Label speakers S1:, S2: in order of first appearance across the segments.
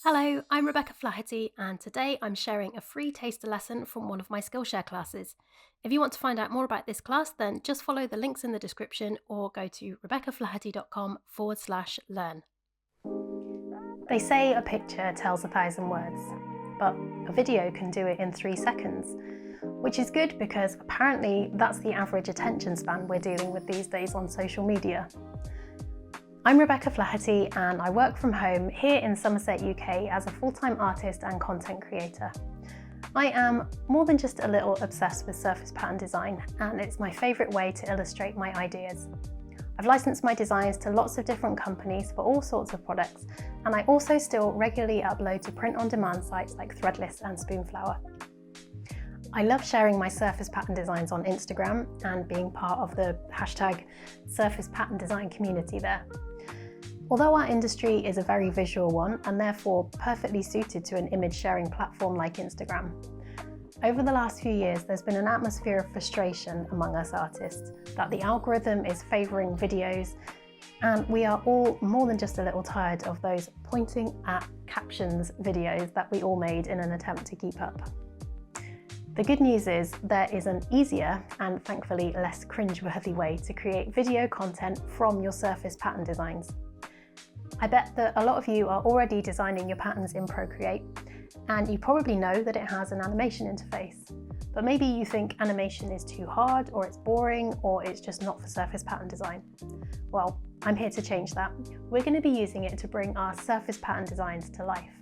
S1: Hello, I'm Rebecca Flaherty, and today I'm sharing a free taster lesson from one of my Skillshare classes. If you want to find out more about this class, then just follow the links in the description or go to rebeccaflaherty.com/learn. They say a picture tells 1,000 words, but a video can do it in 3 seconds, which is good because apparently that's the average attention span we're dealing with these days on social media. I'm Rebecca Flaherty and I work from home here in Somerset, UK as a full-time artist and content creator. I am more than just a little obsessed with surface pattern design, and it's my favourite way to illustrate my ideas. I've licensed my designs to lots of different companies for all sorts of products, and I also still regularly upload to print-on-demand sites like Threadless and Spoonflower. I love sharing my surface pattern designs on Instagram and being part of the hashtag surface pattern design community there. Although our industry is a very visual one and therefore perfectly suited to an image sharing platform like Instagram, over the last few years there's been an atmosphere of frustration among us artists that the algorithm is favouring videos, and we are all more than just a little tired of those pointing at captions videos that we all made in an attempt to keep up. The good news is there is an easier and thankfully less cringeworthy way to create video content from your surface pattern designs. I bet that a lot of you are already designing your patterns in Procreate, and you probably know that it has an animation interface. But maybe you think animation is too hard, or it's boring, or it's just not for surface pattern design. Well, I'm here to change that. We're going to be using it to bring our surface pattern designs to life.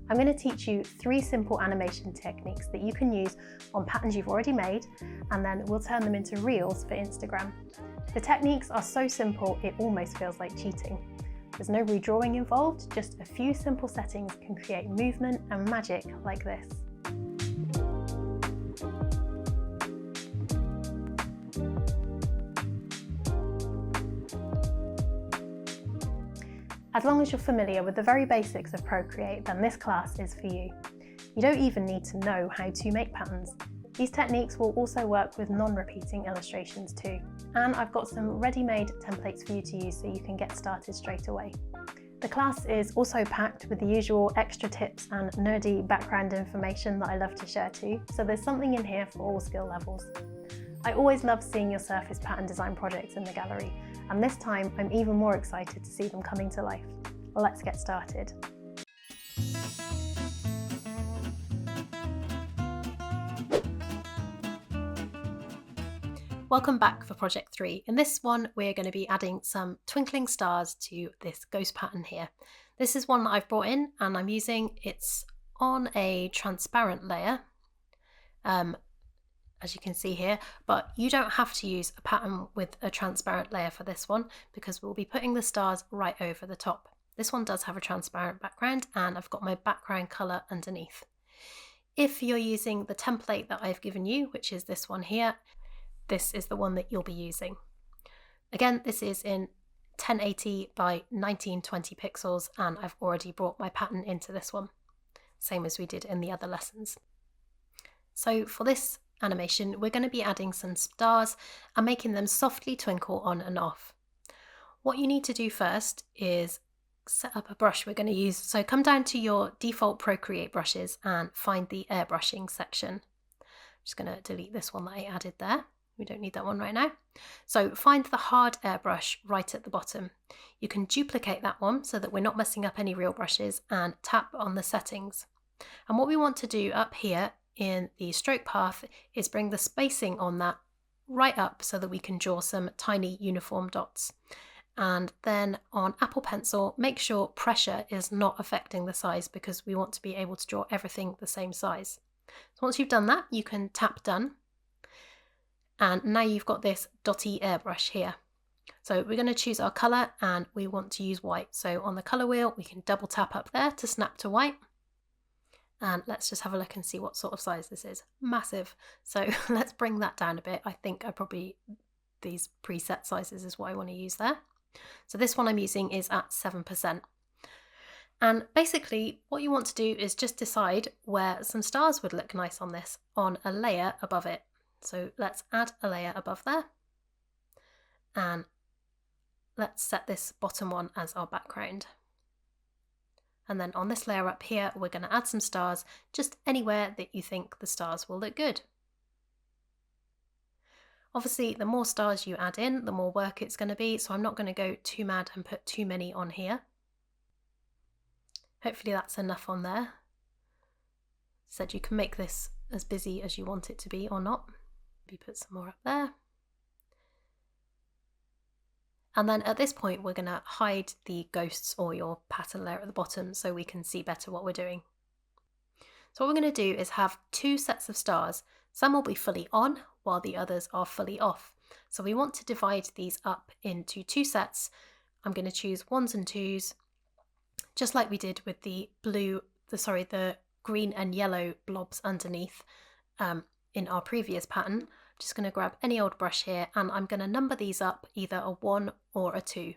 S1: I'm going to teach you 3 simple animation techniques that you can use on patterns you've already made, and then we'll turn them into reels for Instagram. The techniques are so simple it almost feels like cheating. There's no redrawing involved, just a few simple settings can create movement and magic like this. As long as you're familiar with the very basics of Procreate, then this class is for you. You don't even need to know how to make patterns. These techniques will also work with non-repeating illustrations too. And I've got some ready-made templates for you to use so you can get started straight away. The class is also packed with the usual extra tips and nerdy background information that I love to share too, so there's something in here for all skill levels. I always love seeing your surface pattern design projects in the gallery, and this time I'm even more excited to see them coming to life. Let's get started. Welcome back for project 3. In this one, we're going to be adding some twinkling stars to this ghost pattern here. This is one that I've brought in and I'm using. It's on a transparent layer, as you can see here, but you don't have to use a pattern with a transparent layer for this one because we'll be putting the stars right over the top. This one does have a transparent background and I've got my background color underneath. If you're using the template that I've given you, which is this one here, this is the one that you'll be using. Again, this is in 1080 by 1920 pixels, and I've already brought my pattern into this one, same as we did in the other lessons. So for this animation, we're going to be adding some stars and making them softly twinkle on and off. What you need to do first is set up a brush we're going to use. So come down to your default Procreate brushes and find the airbrushing section. I'm just going to delete this one that I added there. We don't need that one right now. So find the hard airbrush right at the bottom. You can duplicate that one so that we're not messing up any real brushes, and tap on the settings. And what we want to do up here in the stroke path is bring the spacing on that right up so that we can draw some tiny uniform dots. And then on Apple Pencil, make sure pressure is not affecting the size because we want to be able to draw everything the same size. So once you've done that, you can tap done. And now you've got this dotty airbrush here. So we're going to choose our colour and we want to use white. So on the colour wheel, we can double tap up there to snap to white. And let's just have a look and see what sort of size this is. Massive. So let's bring that down a bit. I think these preset sizes is what I want to use there. So this one I'm using is at 7%. And basically what you want to do is just decide where some stars would look nice on this, on a layer above it. So let's add a layer above there, and let's set this bottom one as our background. And then on this layer up here, we're going to add some stars, just anywhere that you think the stars will look good. Obviously, the more stars you add in, the more work it's going to be, so I'm not going to go too mad and put too many on here. Hopefully that's enough on there. Said you can make this as busy as you want it to be or not. Maybe put some more up there. And then at this point, we're going to hide the ghosts or your pattern layer at the bottom so we can see better what we're doing. So what we're going to do is have two sets of stars. Some will be fully on while the others are fully off. So we want to divide these up into two sets. I'm going to choose 1s and 2s, just like we did with the green and yellow blobs underneath in our previous pattern. I'm just going to grab any old brush here and I'm going to number these up either a 1 or a 2.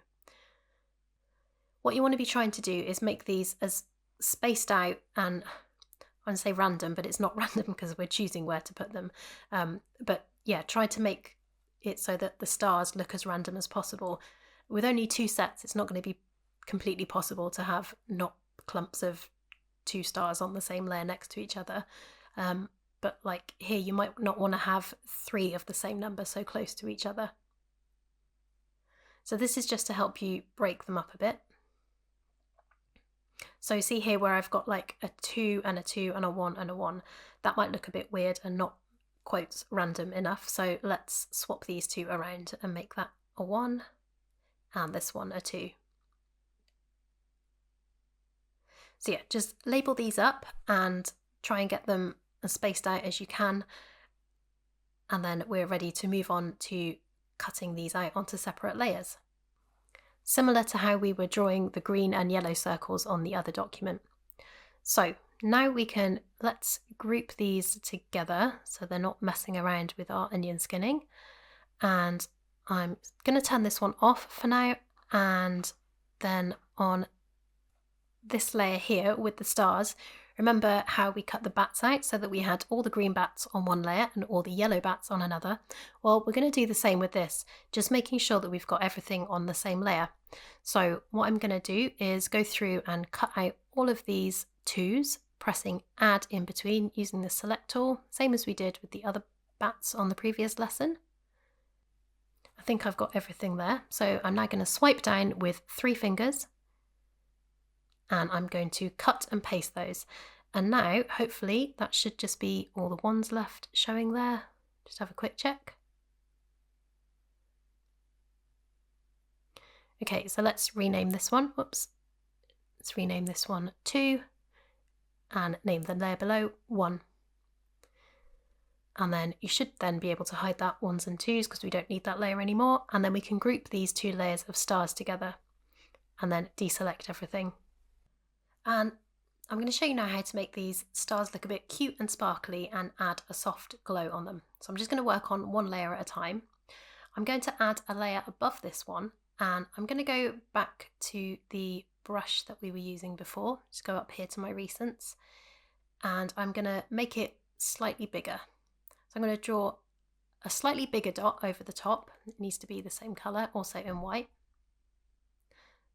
S1: What you want to be trying to do is make these as spaced out, and I want to say random, but it's not random because we're choosing where to put them. But yeah, try to make it so that the stars look as random as possible. With only two sets, it's not going to be completely possible to have not clumps of 2 stars on the same layer next to each other. But like here, you might not want to have 3 of the same number so close to each other. So this is just to help you break them up a bit. So see here where I've got like a 2 and a 2 and a 1 and a 1. That might look a bit weird and not quite random enough. So let's swap these two around and make that a 1 and this one a 2. So yeah, just label these up and try and get them as spaced out as you can. And then we're ready to move on to cutting these out onto separate layers. Similar to how we were drawing the green and yellow circles on the other document. So now let's group these together so they're not messing around with our onion skinning. And I'm going to turn this one off for now, and then on this layer here with the stars, remember how we cut the bats out so that we had all the green bats on one layer and all the yellow bats on another? Well, we're going to do the same with this, just making sure that we've got everything on the same layer. So what I'm going to do is go through and cut out all of these 2s, pressing add in between using the select tool, same as we did with the other bats on the previous lesson. I think I've got everything there. So I'm now going to swipe down with 3 fingers. And I'm going to cut and paste those. And now, hopefully, that should just be all the 1s left showing there. Just have a quick check. Okay, so let's rename this one. Whoops. Let's rename this one 2 and name the layer below 1. And then you should then be able to hide that 1s and 2s because we don't need that layer anymore. And then we can group these 2 layers of stars together and then deselect everything. And I'm going to show you now how to make these stars look a bit cute and sparkly and add a soft glow on them. So I'm just going to work on one layer at a time. I'm going to add a layer above this one, and I'm going to go back to the brush that we were using before. Just go up here to my recents, and I'm going to make it slightly bigger. So I'm going to draw a slightly bigger dot over the top. It needs to be the same colour, also in white.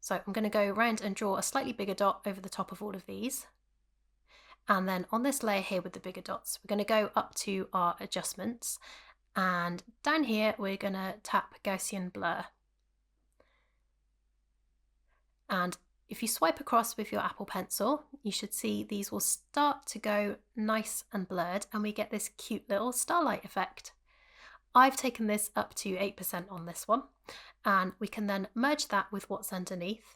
S1: So I'm going to go around and draw a slightly bigger dot over the top of all of these. And then on this layer here with the bigger dots, we're going to go up to our adjustments. And down here, we're going to tap Gaussian blur. And if you swipe across with your Apple Pencil, you should see these will start to go nice and blurred, and we get this cute little starlight effect. I've taken this up to 8% on this one, and we can then merge that with what's underneath,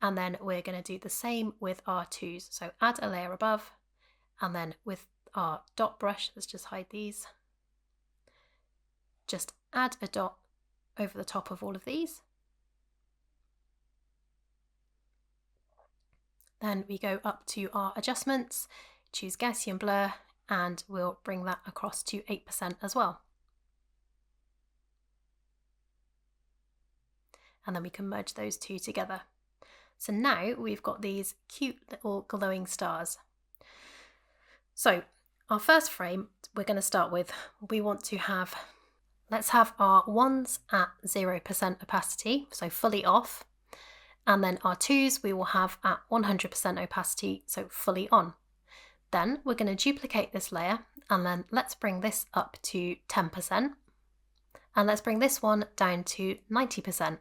S1: and then we're going to do the same with our 2s. So add a layer above, and then with our dot brush, let's just hide these, just add a dot over the top of all of these. Then we go up to our adjustments, choose Gaussian blur, and we'll bring that across to 8% as well. And then we can merge those two together. So now we've got these cute little glowing stars. So our first frame we're going to start with, let's have our 1s at 0% opacity, so fully off. And then our 2s we will have at 100% opacity, so fully on. Then we're going to duplicate this layer, and then let's bring this up to 10%. And let's bring this one down to 90%.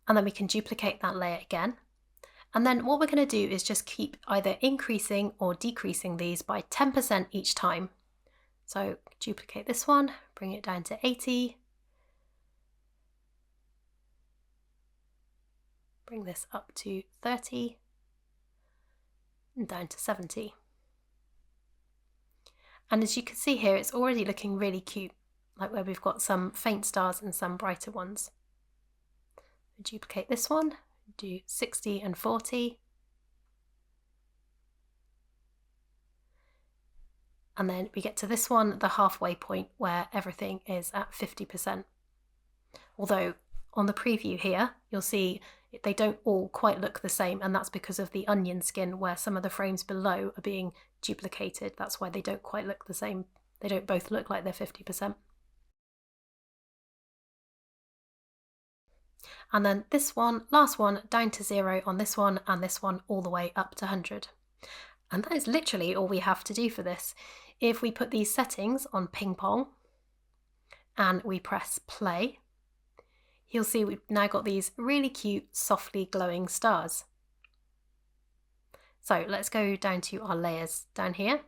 S1: And then we can duplicate that layer again. And then what we're going to do is just keep either increasing or decreasing these by 10% each time. So duplicate this one, bring it down to 80. Bring this up to 30 and down to 70. And as you can see here, it's already looking really cute, like where we've got some faint stars and some brighter ones. Duplicate this one, do 60 and 40. And then we get to this one, the halfway point, where everything is at 50%. Although on the preview here, you'll see they don't all quite look the same, and that's because of the onion skin where some of the frames below are being duplicated. That's why they don't quite look the same. They don't both look like they're 50%. And then this one, last one, down to 0 on this one, and this one all the way up to 100. And that is literally all we have to do for this. If we put these settings on ping pong and we press play, you'll see we've now got these really cute, softly glowing stars. So let's go down to our layers down here,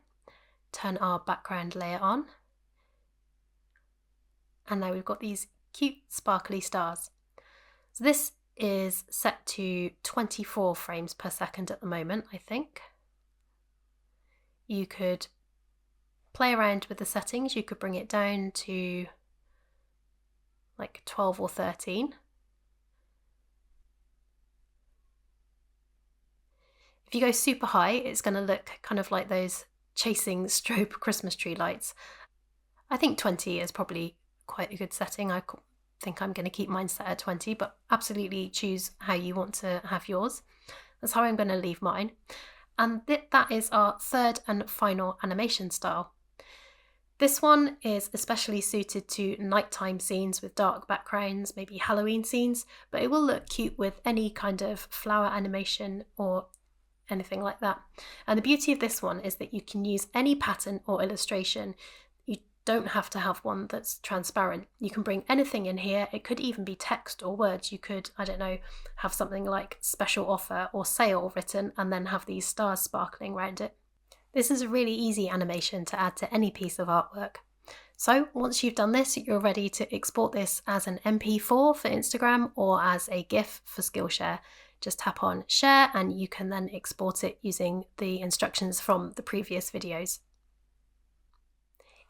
S1: turn our background layer on, and now we've got these cute, sparkly stars. So this is set to 24 frames per second at the moment, I think. You could play around with the settings. You could bring it down to like 12 or 13. If you go super high, it's going to look kind of like those chasing strobe Christmas tree lights. I think 20 is probably quite a good setting. I think I'm going to keep mine set at 20, but absolutely choose how you want to have yours. That's how I'm going to leave mine. And that is our third and final animation style. This one is especially suited to nighttime scenes with dark backgrounds, maybe Halloween scenes, but it will look cute with any kind of flower animation or anything like that. And the beauty of this one is that you can use any pattern or illustration. You don't have to have one that's transparent. You can bring anything in here. It could even be text or words. You could, I don't know, have something like special offer or sale written and then have these stars sparkling around it. This is a really easy animation to add to any piece of artwork. So once you've done this, you're ready to export this as an MP4 for Instagram or as a GIF for Skillshare. Just tap on share and you can then export it using the instructions from the previous videos.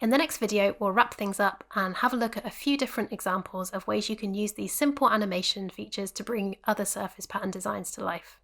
S1: In the next video, we'll wrap things up and have a look at a few different examples of ways you can use these simple animation features to bring other surface pattern designs to life.